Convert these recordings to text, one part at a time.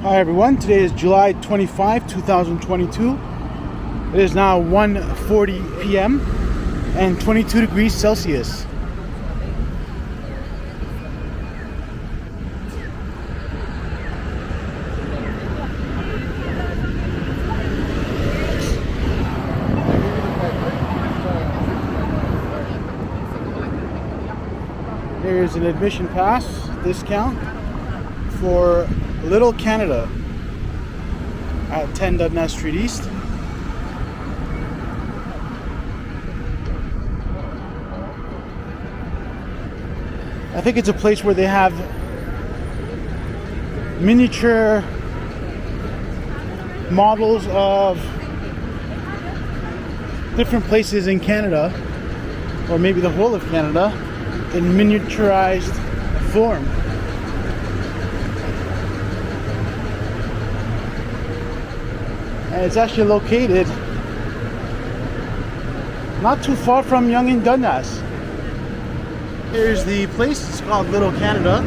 Hi everyone, today is July 25, 2022. It is now 1:40 p.m. and 22 degrees Celsius. There's an admission pass discount for Little Canada at 10 Dundas Street East. I think it's a place where they have miniature models of different places in Canada, or maybe the whole of Canada, in miniaturized form. And it's actually located not too far from Yonge and Dundas. Here's the place, it's called Little Canada.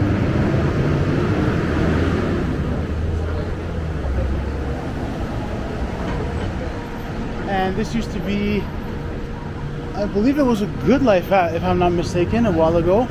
And this used to be, I believe it was a Good Life, if I'm not mistaken, a while ago.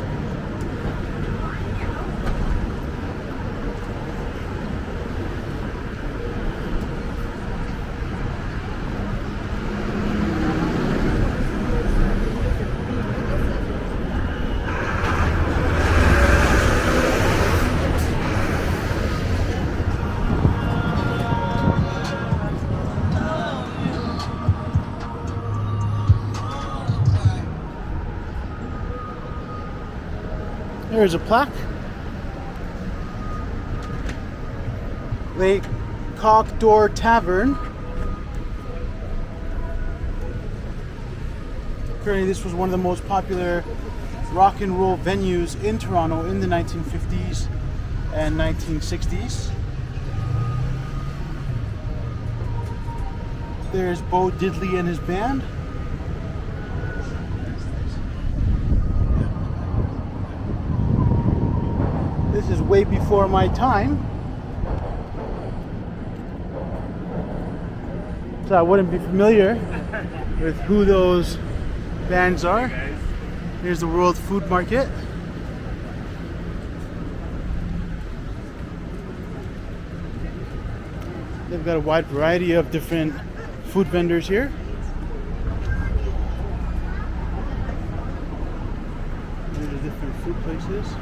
There's a plaque. Lake Cock Door Tavern. Apparently this was one of the most popular rock and roll venues in Toronto in the 1950s and 1960s. There's Bo Diddley and his band. This is way before my time, so I wouldn't be familiar with who those bands are. Here's the World Food Market. They've got a wide variety of different food vendors here. These are different food places.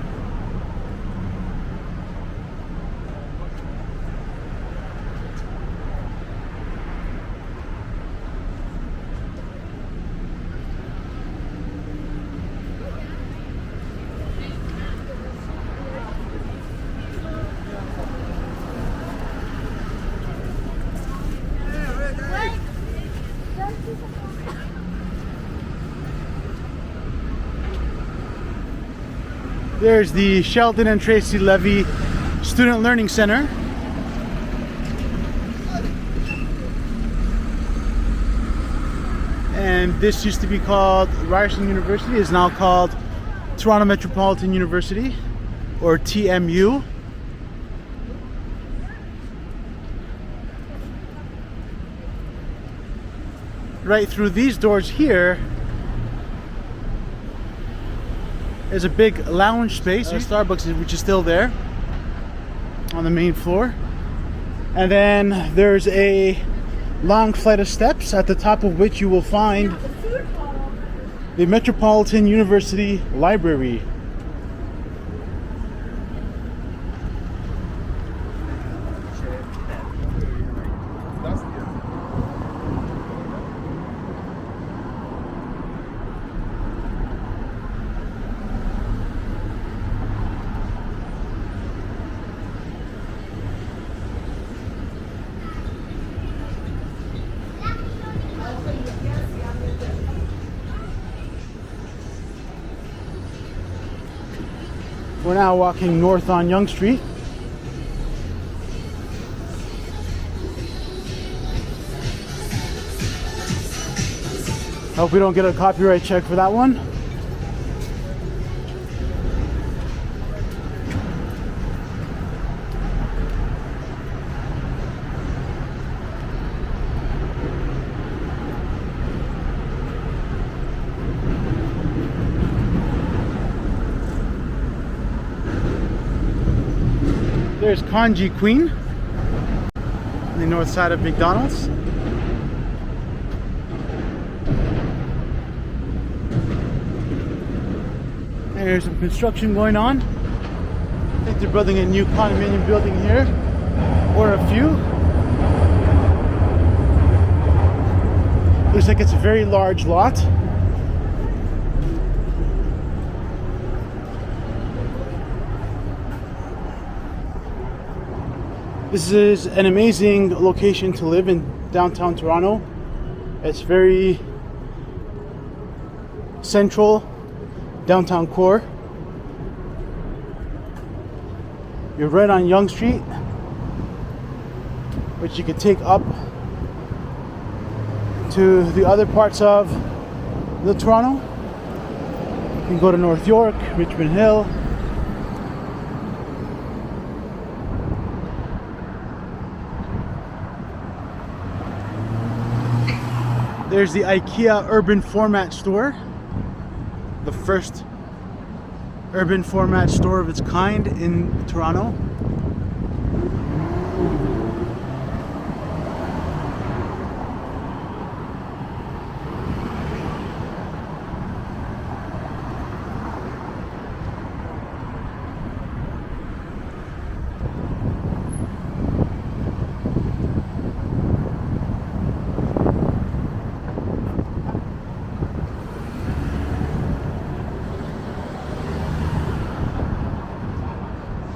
There's the Sheldon and Tracy Levy Student Learning Center. And this used to be called Ryerson University, is now called Toronto Metropolitan University, or TMU. Right through these doors here is a big lounge space, Starbucks, which is still there on the main floor. And then there's a long flight of steps at the top of which you will find the Metropolitan University Library. We're now walking north on Yonge Street. Hope we don't get a copyright check for that one. There's Kanji Queen on the north side of McDonald's. There's some construction going on. I think they're building a new condominium building here, or a few. Looks like it's a very large lot. This is an amazing location to live in downtown Toronto. It's very central, downtown core. You're right on Yonge Street, which you could take up to the other parts of the Toronto. You can go to North York, Richmond Hill. There's the IKEA urban format store, the first urban format store of its kind in Toronto.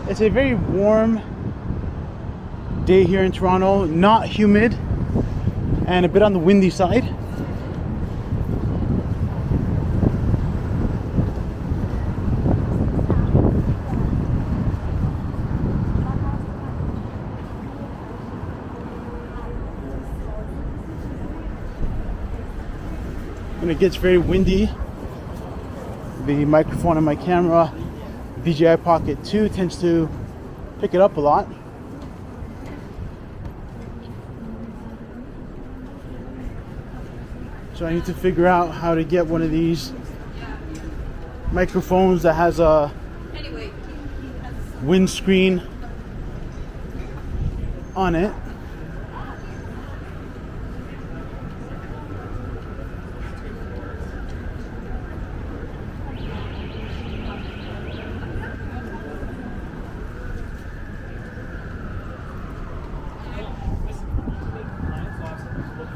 It's a very warm day here in Toronto, not humid and a bit on the windy side. When it gets very windy, the microphone on my camera, DJI Pocket 2, tends to pick it up a lot. So I need to figure out how to get one of these microphones that has a windscreen on it.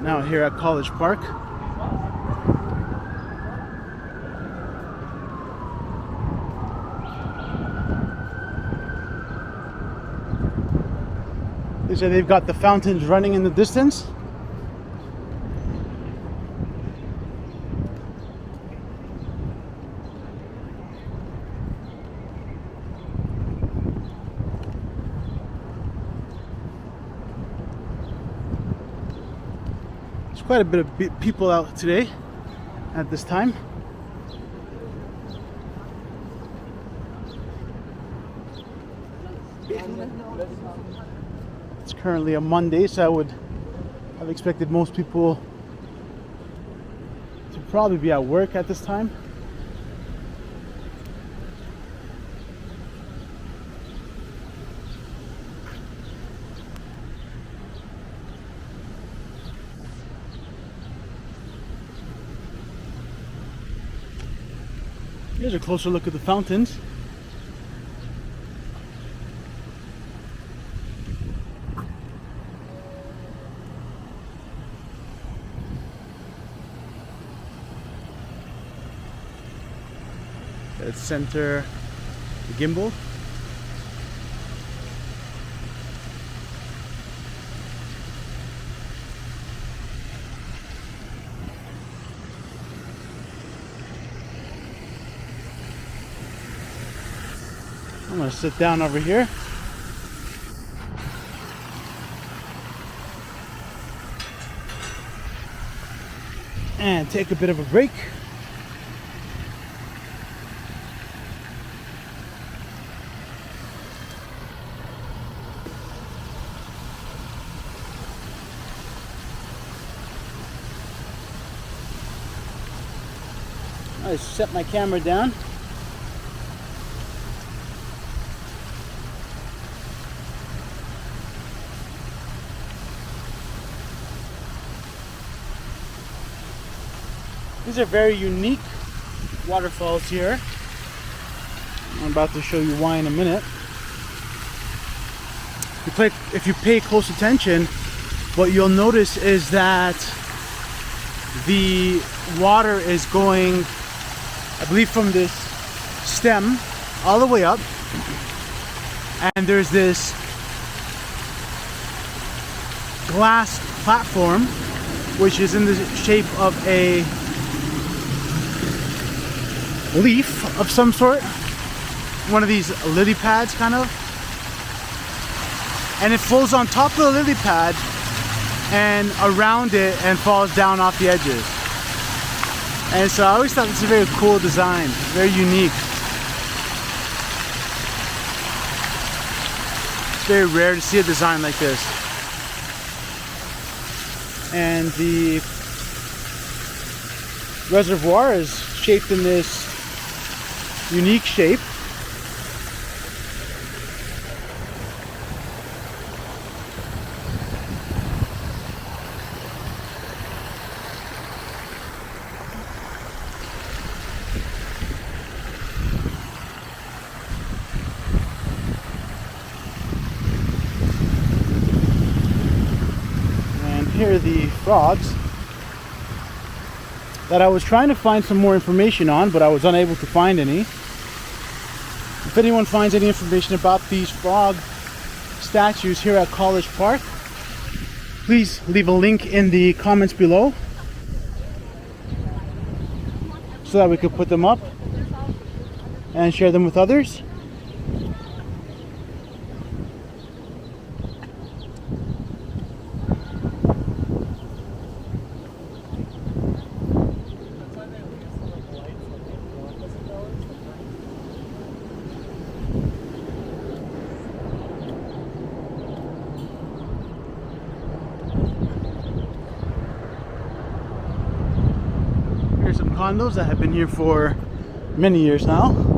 Now here at College Park. They say they've got the fountains running in the distance. Quite a bit of people out today at this time. It's currently a Monday, so I would have expected most people to probably be at work at this time. Here's a closer look at the fountains. Let's center the gimbal. I'm going to sit down over here. And take a bit of a break. I set my camera down. These are very unique waterfalls here. I'm about to show you why in a minute. If you pay close attention, what you'll notice is that the water is going, I believe, from this stem all the way up, and there's this glass platform which is in the shape of a leaf of some sort, one of these lily pads kind of, and it flows on top of the lily pad and around it and falls down off the edges. And so I always thought this is a very cool design, very unique. It's very rare to see a design like this. And the reservoir is shaped in this unique shape. Here are the frogs that I was trying to find some more information on, but I was unable to find any. If anyone finds any information about these frog statues here at College Park, please leave a link in the comments below so that we could put them up and share them with others. Here's some condos that have been here for many years now.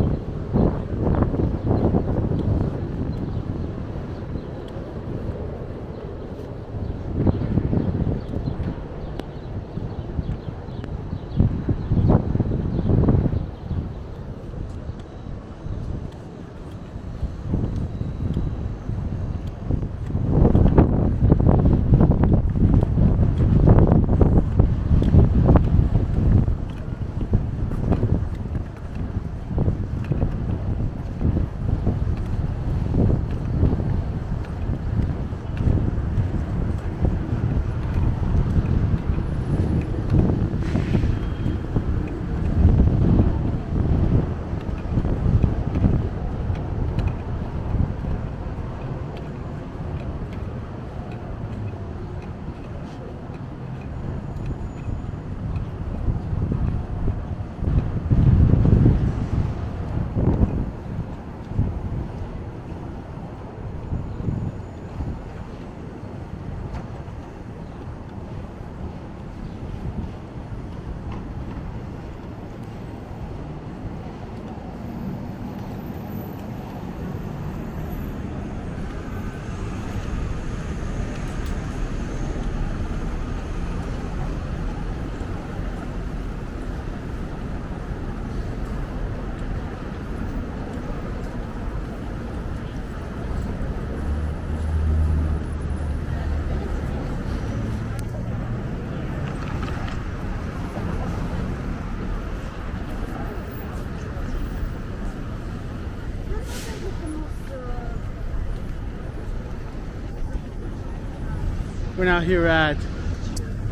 We're now here at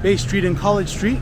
Bay Street and College Street.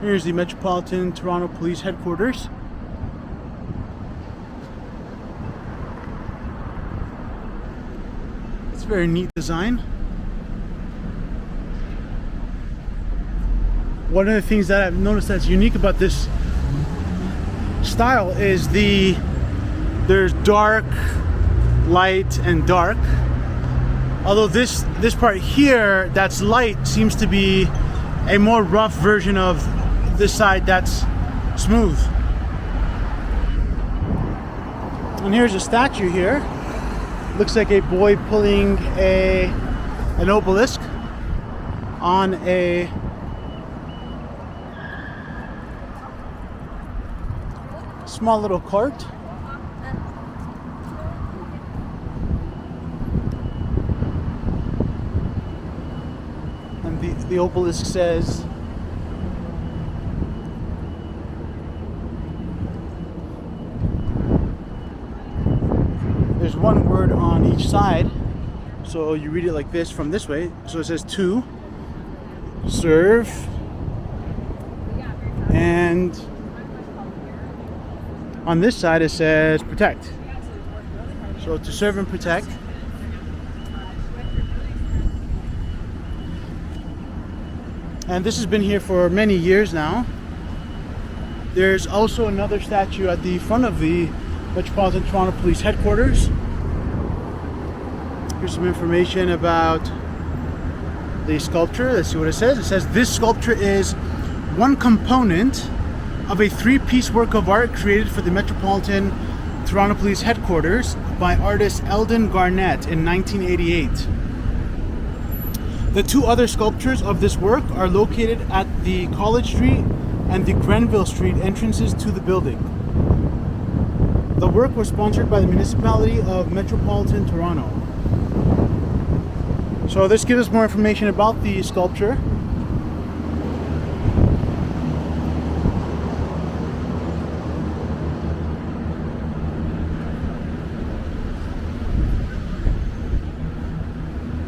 Here's the Metropolitan Toronto Police Headquarters. It's a very neat design. One of the things that I've noticed that's unique about this style is there's dark, light, and dark. Although this part here that's light seems to be a more rough version of this side that's smooth. And here's a statue here. Looks like a boy pulling an obelisk on a small little cart. And the obelisk says, there's one word on each side, so you read it like this from this way. So it says to, serve, and on this side it says protect. So to serve and protect. And this has been here for many years now. There's also another statue at the front of the Metropolitan Toronto Police Headquarters. Here's some information about the sculpture. Let's see what it says. It says this sculpture is one component of a three-piece work of art created for the Metropolitan Toronto Police Headquarters by artist Eldon Garnett in 1988. The two other sculptures of this work are located at the College Street and the Grenville Street entrances to the building. The work was sponsored by the municipality of Metropolitan Toronto. So this gives us more information about the sculpture.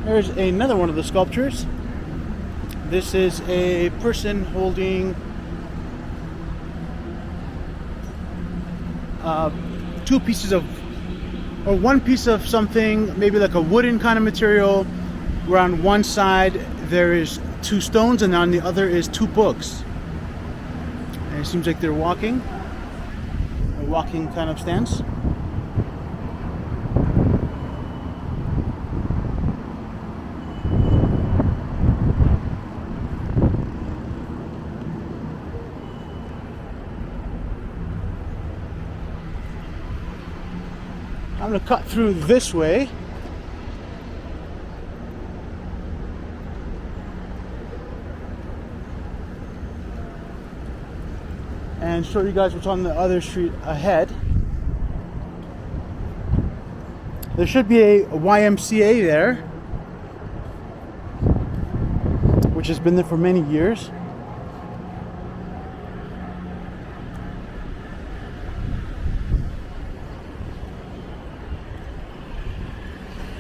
There's another one of the sculptures. This is a person holding two pieces of, or one piece of something, maybe like a wooden kind of material, where on one side there is two stones and on the other is two books. And it seems like they're walking, a walking kind of stance. I'm going to cut through this way. And show you guys what's on the other street ahead. There should be a YMCA there, which has been there for many years.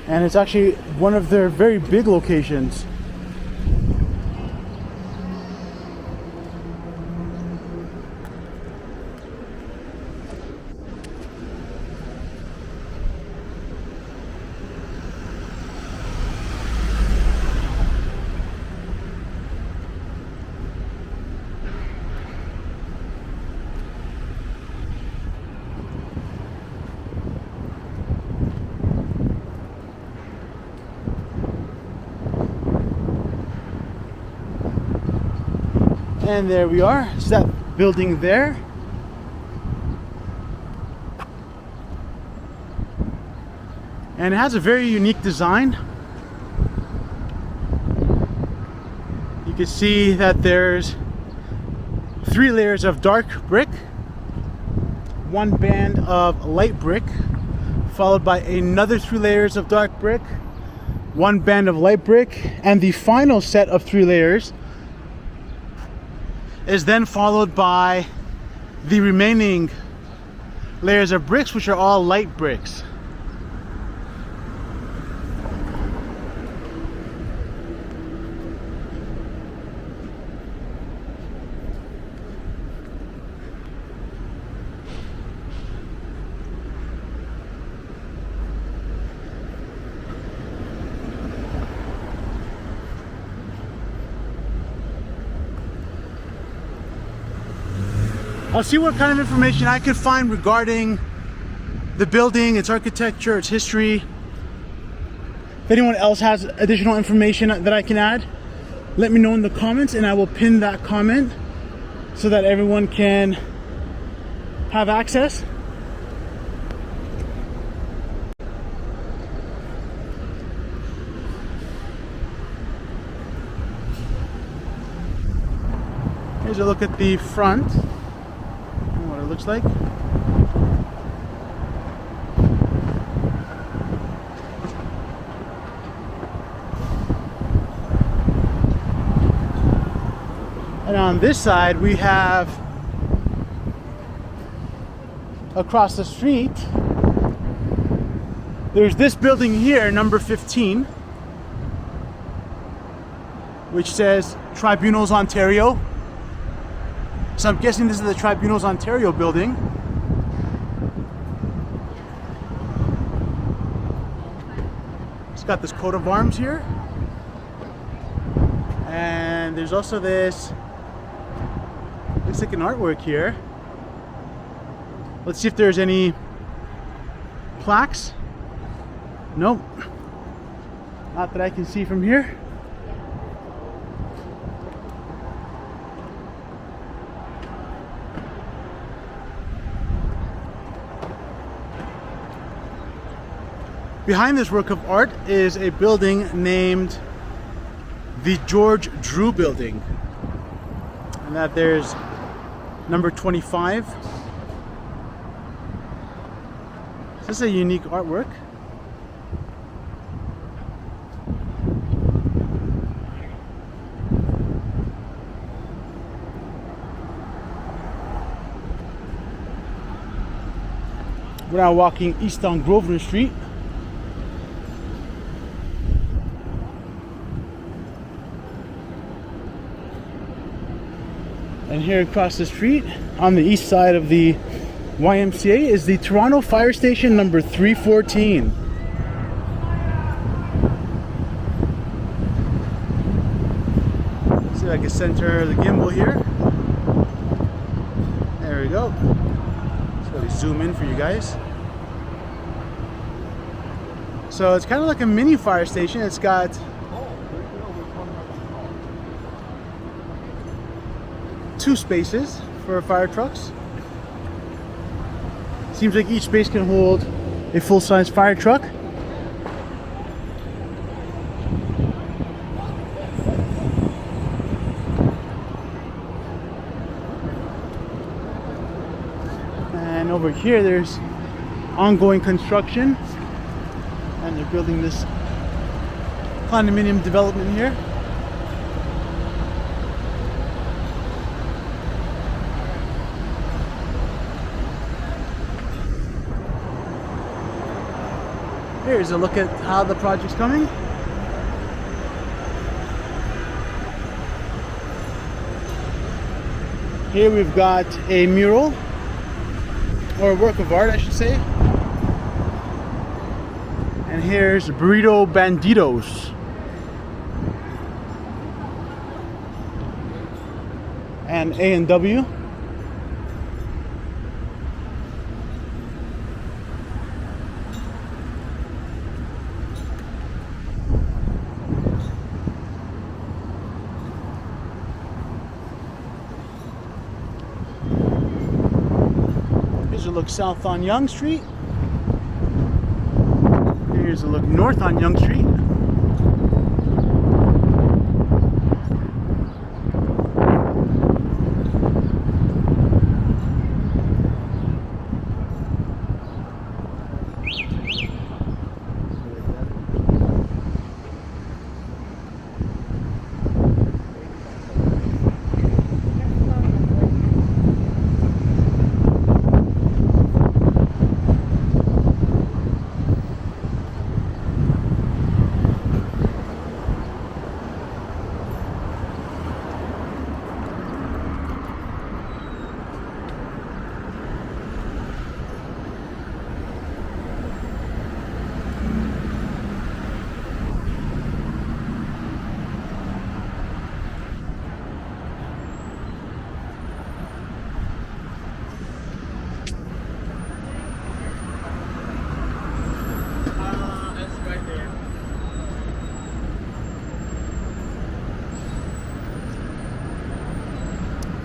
And it's actually one of their very big locations. And there we are. It's that building there. And it has a very unique design. You can see that there's 3 layers of dark brick, 1 band of light brick, followed by another 3 layers of dark brick, 1 band of light brick, and the final set of 3 layers is then followed by the remaining layers of bricks, which are all light bricks. I'll see what kind of information I could find regarding the building, its architecture, its history. If anyone else has additional information that I can add, let me know in the comments and I will pin that comment so that everyone can have access. Here's a look at the front and what it looks like. And on this side we have, across the street, there's this building here, number 15, which says Tribunals Ontario. So I'm guessing this is the Tribunals Ontario building. It's got this coat of arms here. And there's also this, looks like an artwork here. Let's see if there's any plaques. Nope. Not that I can see from here. Behind this work of art is a building named the George Drew Building. And that there's number 25. This is a unique artwork. We're now walking east on Grosvenor Street. And here across the street, on the east side of the YMCA, is the Toronto Fire Station number 314. See if I can center the gimbal here. There we go. Let's really zoom in for you guys. So it's kind of like a mini fire station. It's got two spaces for fire trucks. Seems like each space can hold a full-size fire truck. And over here there's ongoing construction and they're building this condominium development here. Here's a look at how the project's coming. Here we've got a mural, or a work of art I should say. And here's Burrito Banditos. And A&W. Here's a look south on Yonge Street. Here's a look north on Yonge Street.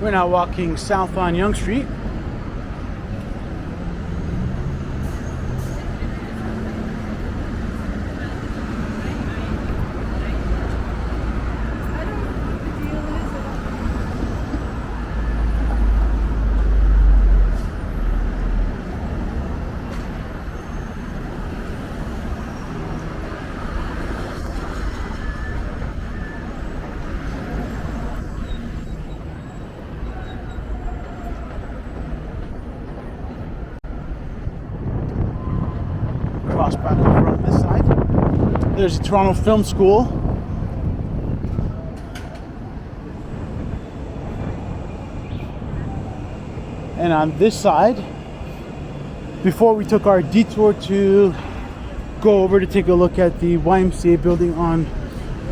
We're now walking south on Yonge Street. Cross back over on this side. There's the Toronto Film School. And on this side, before we took our detour to go over to take a look at the YMCA building on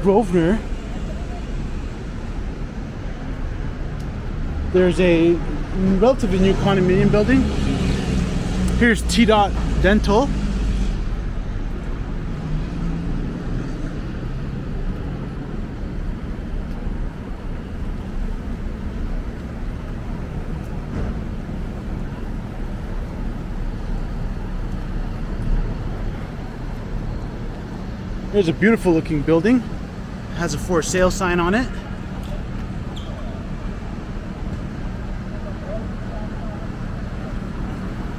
Grosvenor, there's a relatively new condominium building. Here's T-Dot Dental. Here's a beautiful looking building. Has a for sale sign on it.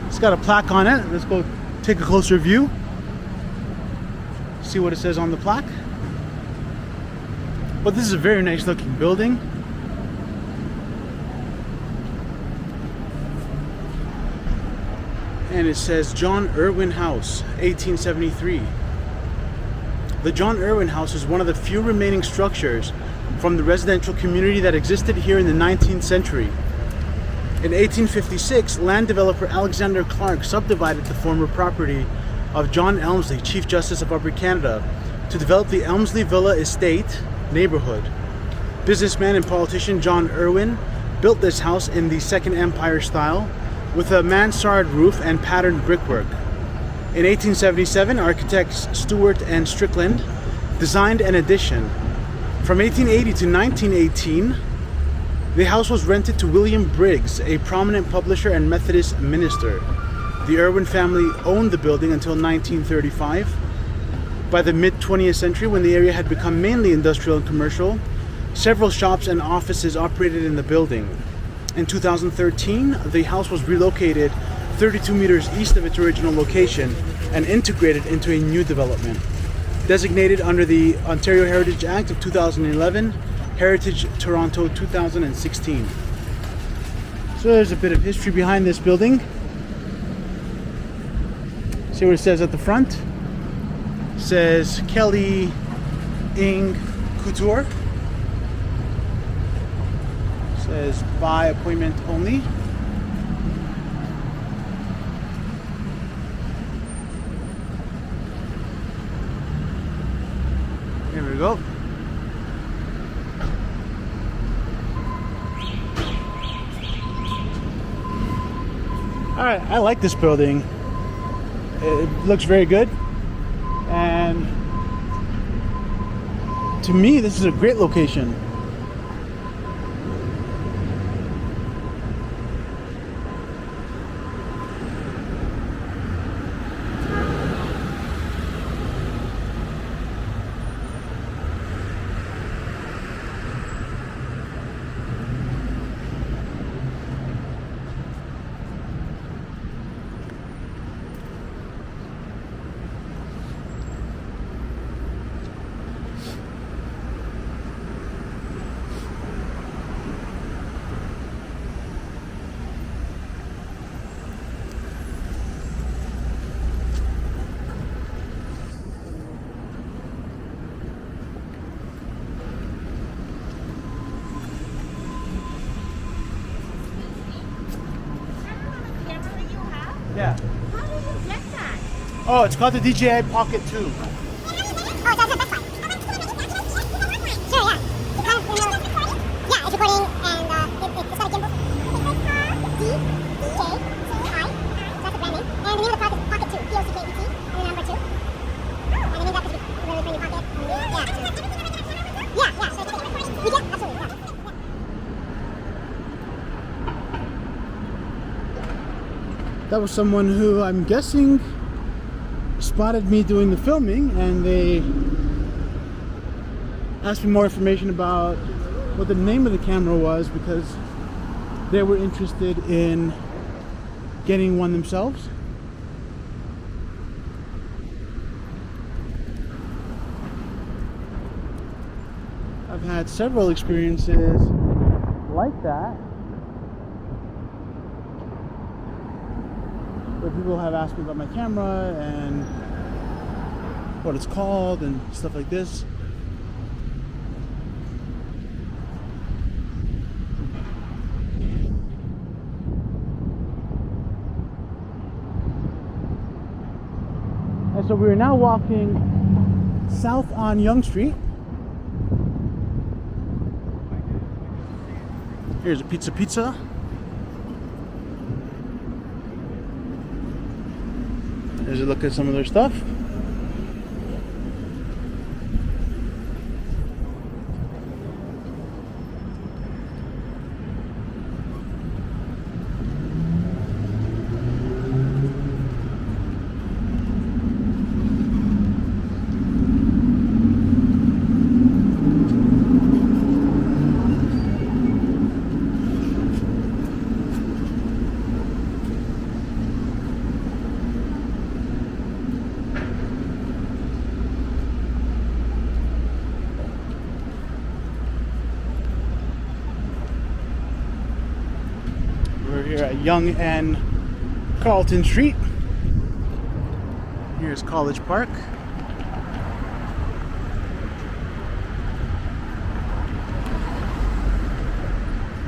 It's got a plaque on it. Let's go take a closer view. See what it says on the plaque. But this is a very nice looking building. And it says John Irwin House, 1873. The John Irwin House is one of the few remaining structures from the residential community that existed here in the 19th century. In 1856, land developer Alexander Clark subdivided the former property of John Elmsley, Chief Justice of Upper Canada, to develop the Elmsley Villa Estate neighborhood. Businessman and politician John Irwin built this house in the Second Empire style with a mansard roof and patterned brickwork. In 1877, architects Stewart and Strickland designed an addition. From 1880 to 1918, the house was rented to William Briggs, a prominent publisher and Methodist minister. The Irwin family owned the building until 1935. By the mid-20th century, when the area had become mainly industrial and commercial, several shops and offices operated in the building. In 2013, the house was relocated 32 meters east of its original location and integrated into a new development. Designated under the Ontario Heritage Act of 2011, Heritage Toronto 2016. So there's a bit of history behind this building. See what it says at the front? It says Kelly Ing Couture. It says by appointment only. Here we go. Alright, I like this building. It looks very good. And to me, this is a great location. Yeah. How did you get that? Oh, it's called the DJI Pocket 2. Oh, that's fine. Sure, yeah. It's kind of, yeah, it's recording and it's got a gimbal. D-J-I. That's the brand name. And the name of the product is Pocket 2. P-O-C-K-E-T. And the number 2. And the name that could be really put in your pocket. Yeah. Yeah, yeah. So it's okay. You get, absolutely, yeah. That was someone who I'm guessing spotted me doing the filming, and they asked me more information about what the name of the camera was because they were interested in getting one themselves. I've had several experiences like that where people have asked me about my camera and what it's called and stuff like this. And so we are now walking south on Yonge Street. Here's a pizza. There's a look at some of their stuff. We're here at Yonge and Carlton Street. Here's College Park.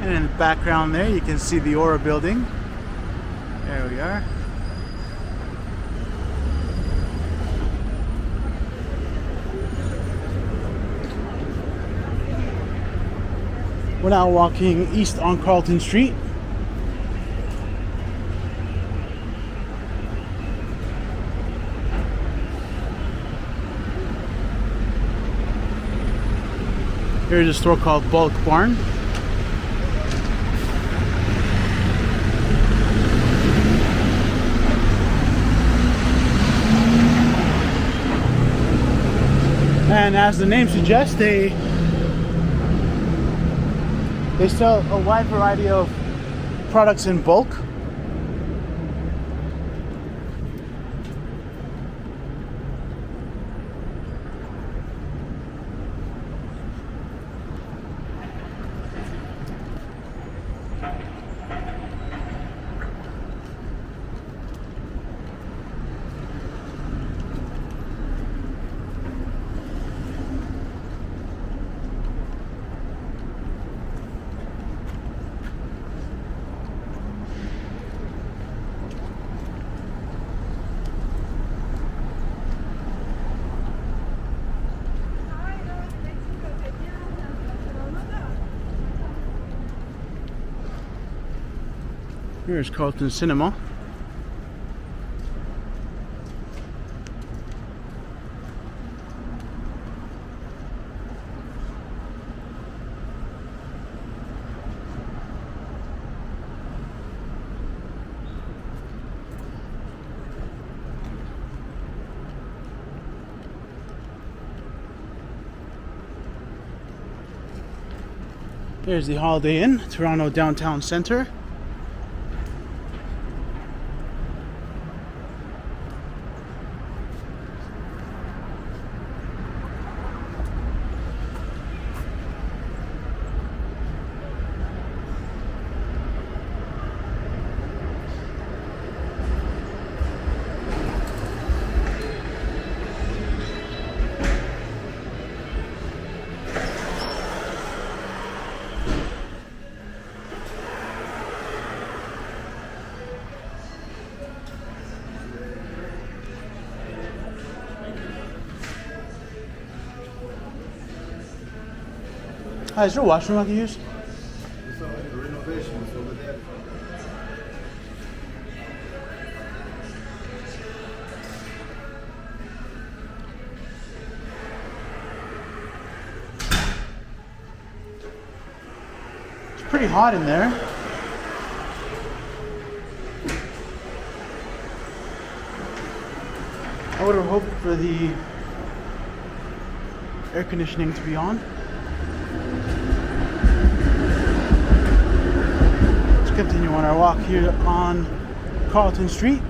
And in the background there, you can see the Aura building. There we are. We're now walking east on Carlton Street. Here's a store called Bulk Barn. And as the name suggests, they sell a wide variety of products in bulk. Here's Carlton Cinema. There's the Holiday Inn, Toronto Downtown Centre. Hi, is there a washroom I can use? It's already the renovation is over there. It's pretty hot in there. I would have hoped for the air conditioning to be on. Let's continue on our walk here on Carlton Street.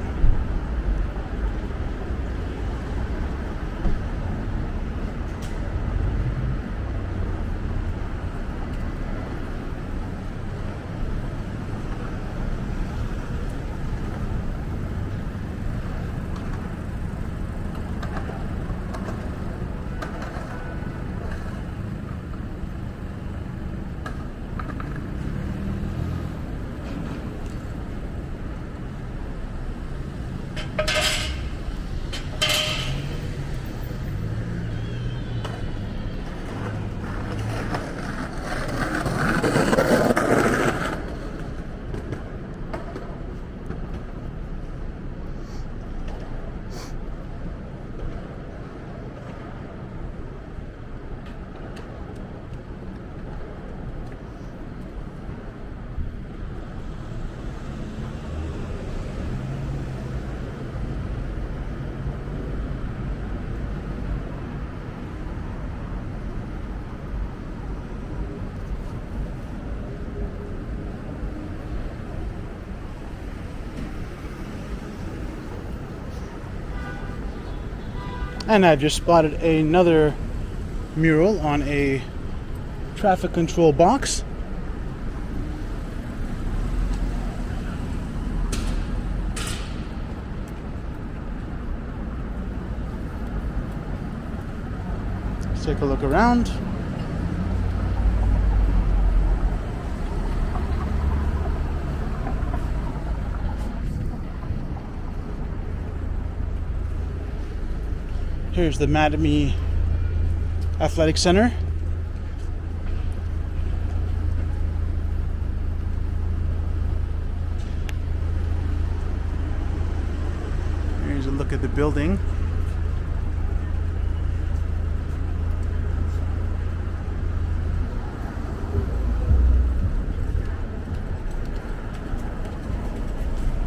And I've just spotted another mural on a traffic control box. Let's take a look around. Here's the Madame Athletic Center. Here's a look at the building.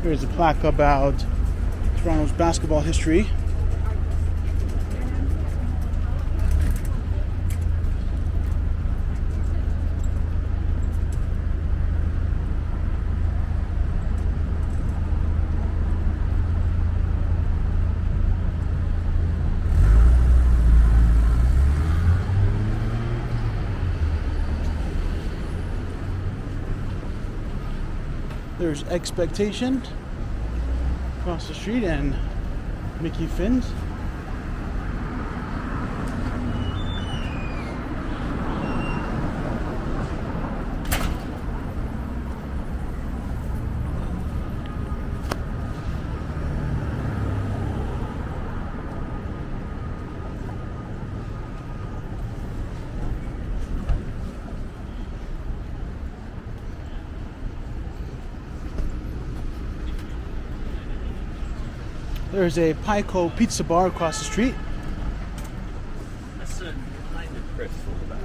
Here's a plaque about Toronto's basketball history. There's Expectation across the street and Mickey Finn's. There's a Pico Pizza Bar across the street. That's a kind of crystal about.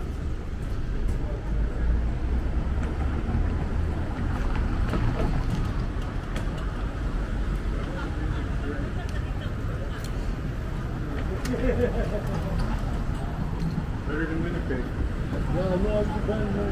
Better than Winnipeg. Yeah, no, it's depending on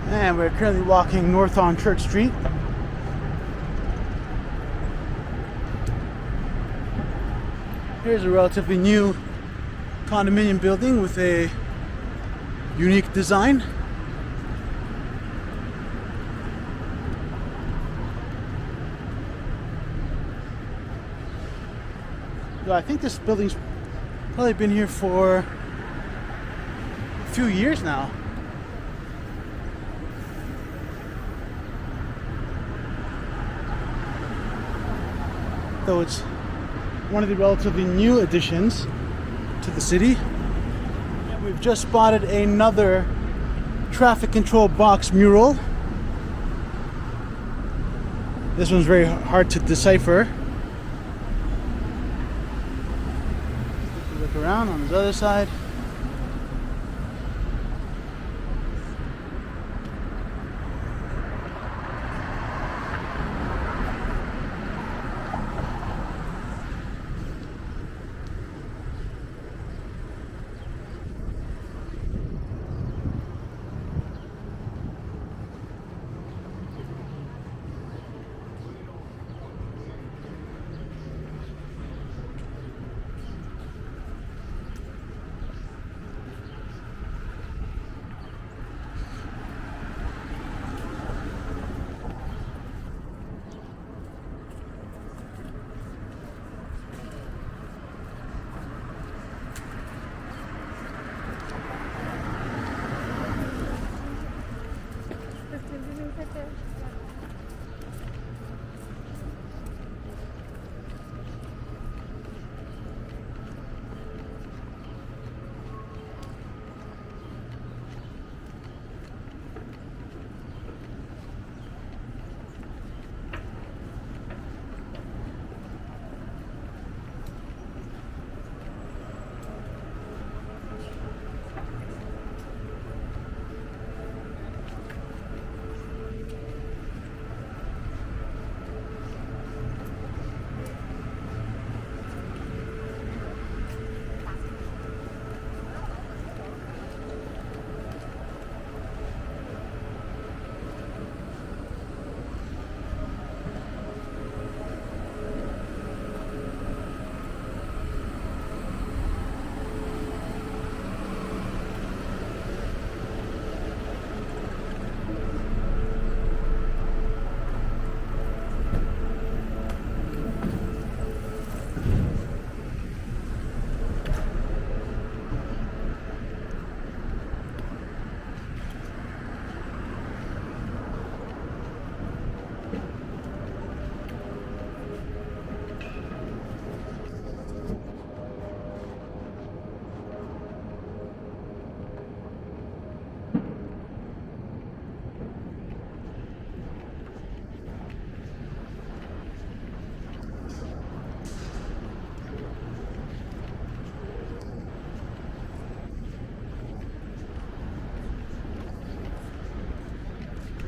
And we're currently walking north on Church Street. Here's a relatively new condominium building with a unique design. So I think this building's probably been here for a few years now. Though it's one of the relatively new additions to the city. And we've just spotted another traffic control box mural. This one's very hard to decipher. Look around on this other side.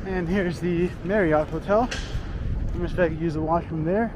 And here's the Marriott hotel. I'm just going to use the washroom there.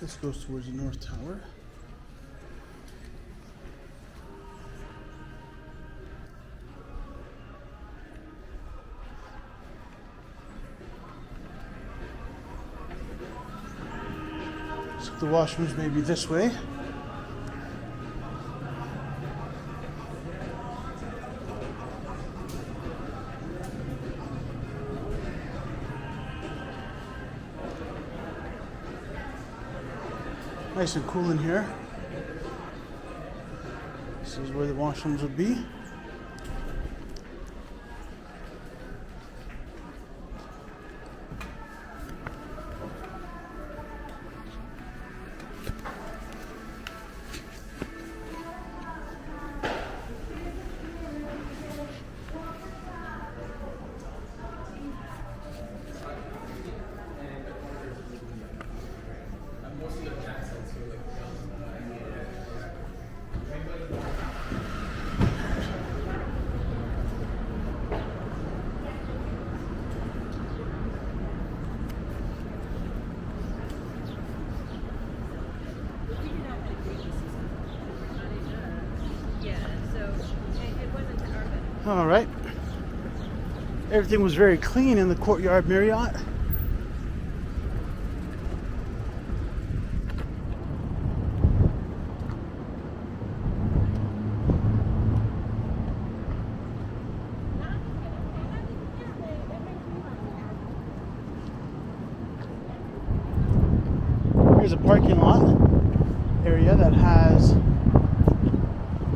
This goes towards the North Tower. So the washrooms may be this way. Nice and cool in here. This is where the washrooms would be. All right. Everything was very clean in the Courtyard Marriott. Here's a parking lot area that has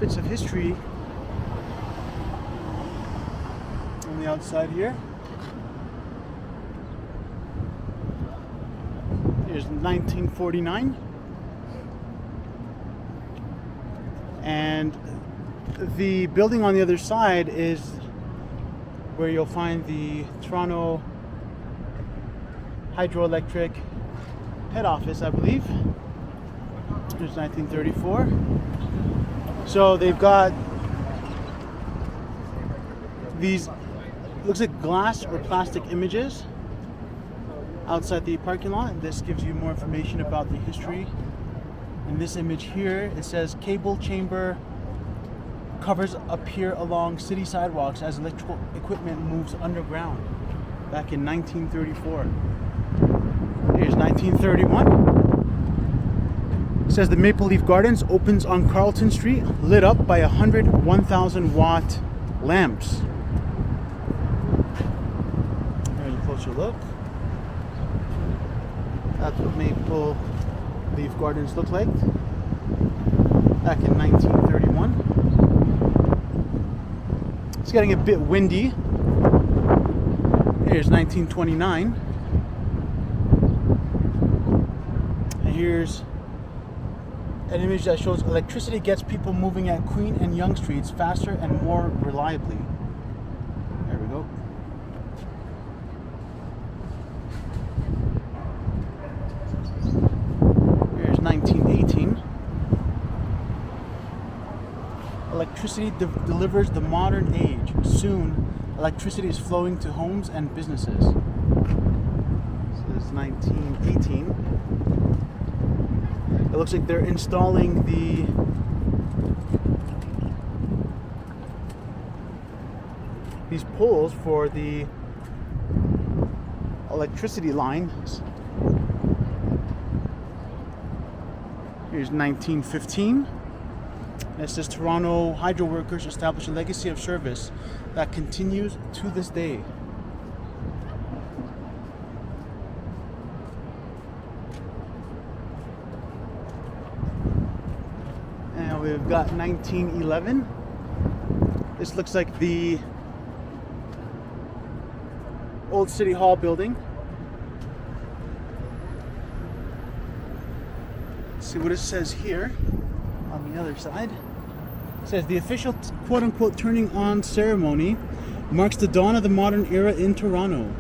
bits of history on the outside here. Here's 1949. And the building on the other side is where you'll find the Toronto Hydroelectric head office, I believe. It's 1934. So they've got these, looks like glass or plastic images outside the parking lot. This gives you more information about the history. In this image here, it says cable chamber covers appear along city sidewalks as electrical equipment moves underground. Back in 1934. Here's 1931. It says the Maple Leaf Gardens opens on Carlton Street, lit up by 100 1,000-watt lamps. Here's a closer look. That's what Maple Leaf Gardens looked like back in 1931. It's getting a bit windy. Here's 1929. Here's an image that shows electricity gets people moving at Queen and Yonge Streets faster and more reliably. There we go. Here's 1918. Electricity delivers the modern age. Soon, electricity is flowing to homes and businesses. So this is 1918. It looks like they're installing these poles for the electricity lines. Here's 1915. It says Toronto hydro workers establish a legacy of service that continues to this day. We've got 1911. This looks like the old City Hall building. Let's see what it says here on the other side. It says the official quote-unquote turning on ceremony marks the dawn of the modern era in Toronto.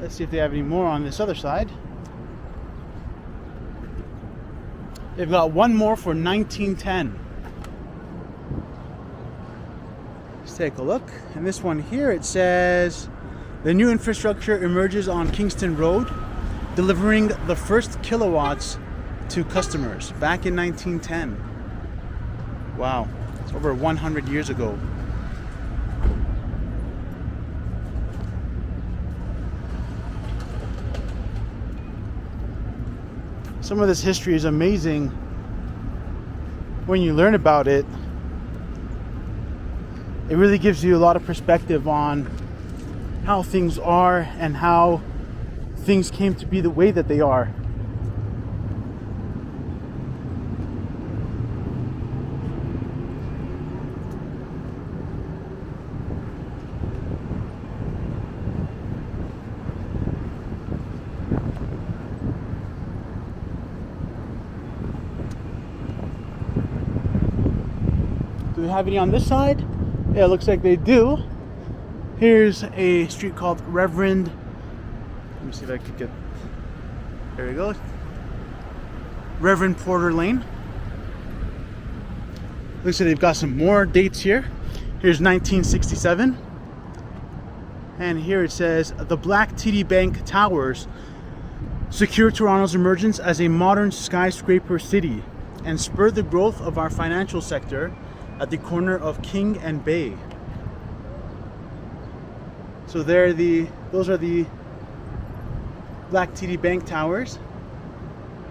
Let's see if they have any more on this other side. They've got one more for 1910. Let's take a look. And this one here, it says the new infrastructure emerges on Kingston Road, delivering the first kilowatts to customers back in 1910. Wow, it's over 100 years ago. Some of this history is amazing when you learn about it. It really gives you a lot of perspective on how things are and how things came to be the way that they are. Do we have any on this side? Yeah, it looks like they do. Here's a street called Reverend. Let me see if I could get. There we go. Reverend Porter Lane. Looks like they've got some more dates here. Here's 1967. And here it says the Black TD Bank Towers secure Toronto's emergence as a modern skyscraper city. and spur the growth of our financial sector at the corner of King and Bay. So those are the Black TD Bank Towers,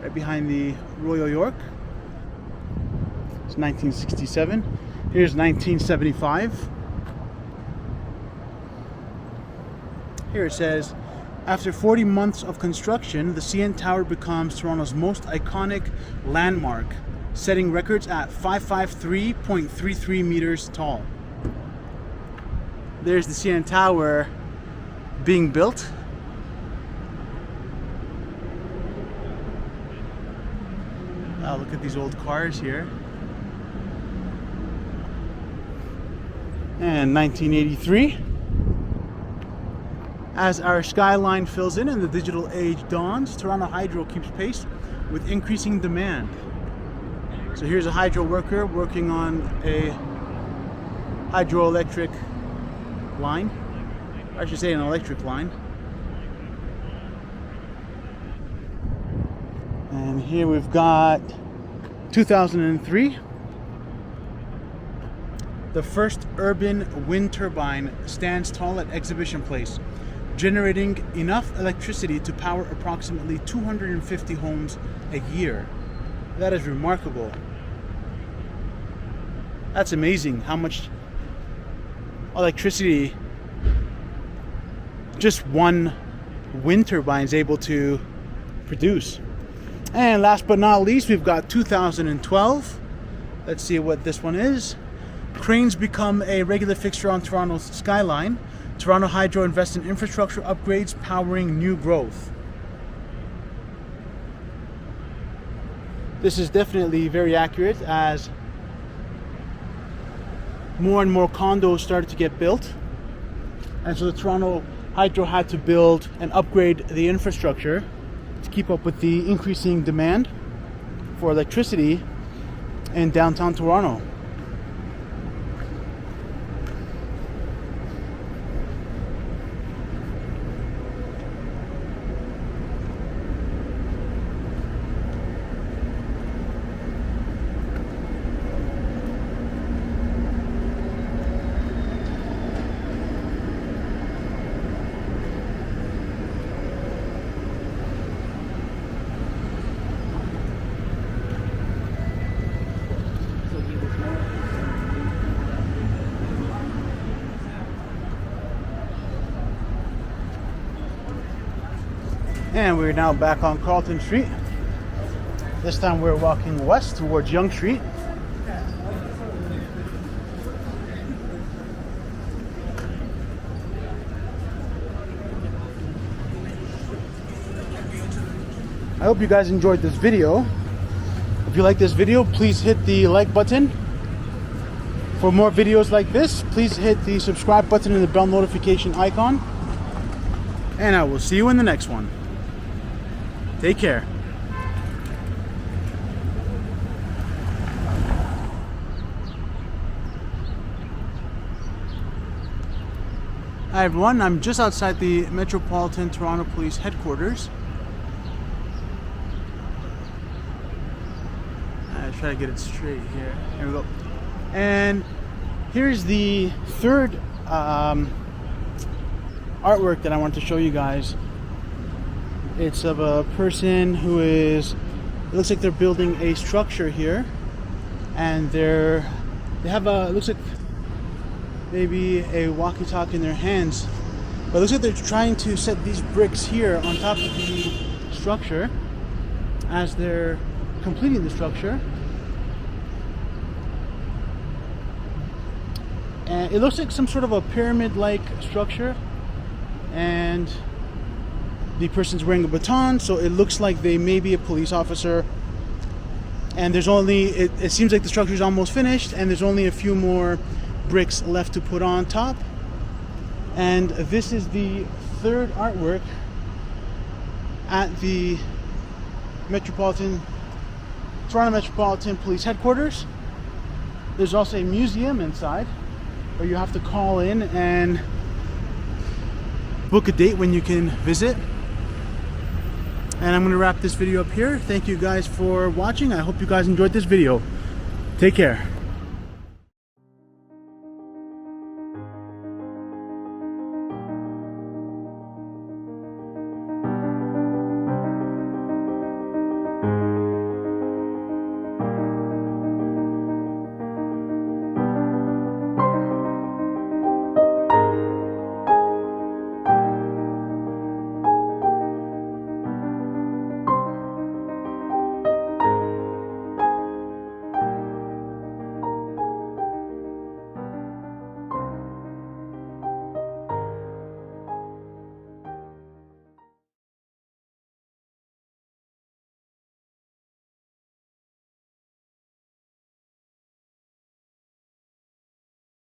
right behind the Royal York. It's 1967. Here's 1975. Here it says, after 40 months of construction, the CN Tower becomes Toronto's most iconic landmark, setting records at 553.33 meters tall. There's the CN Tower being built. Look at these old cars here. And 1983. As our skyline fills in and the digital age dawns, Toronto Hydro keeps pace with increasing demand. So here's a hydro worker working on a hydroelectric line. I should say an electric line. And here we've got 2003. The first urban wind turbine stands tall at Exhibition Place, generating enough electricity to power approximately 250 homes a year. That is remarkable. That's amazing how much electricity just one wind turbine is able to produce. And last but not least, we've got 2012. Let's see what this one is. Cranes become a regular fixture on Toronto's skyline. Toronto Hydro invests in infrastructure upgrades powering new growth. This is definitely very accurate, as more and more condos started to get built. And so the Toronto Hydro had to build and upgrade the infrastructure to keep up with the increasing demand for electricity in downtown Toronto. And we're now back on Carlton Street. This time we're walking west towards Yonge Street. I hope you guys enjoyed this video. If you like this video, please hit the like button. For more videos like this, please hit the subscribe button and the bell notification icon. And I will see you in the next one. Take care. Hi everyone, I'm just outside the Metropolitan Toronto Police Headquarters. I try to get it straight here. Here we go. And here's the third artwork that I want to show you guys. It's of a person who is, it looks like they're building a structure here, and they have a, it looks like maybe a walkie-talkie in their hands, but it looks like they're trying to set these bricks here on top of the structure as they're completing the structure. And it looks like some sort of a pyramid-like structure, and the person's wearing a baton, so it looks like they may be a police officer. And there's only, it seems like the structure is almost finished, and there's only a few more bricks left to put on top. And this is the third artwork at the Toronto Metropolitan Police Headquarters. There's also a museum inside where you have to call in and book a date when you can visit. And I'm going to wrap this video up here. Thank you guys for watching. I hope you guys enjoyed this video. Take care.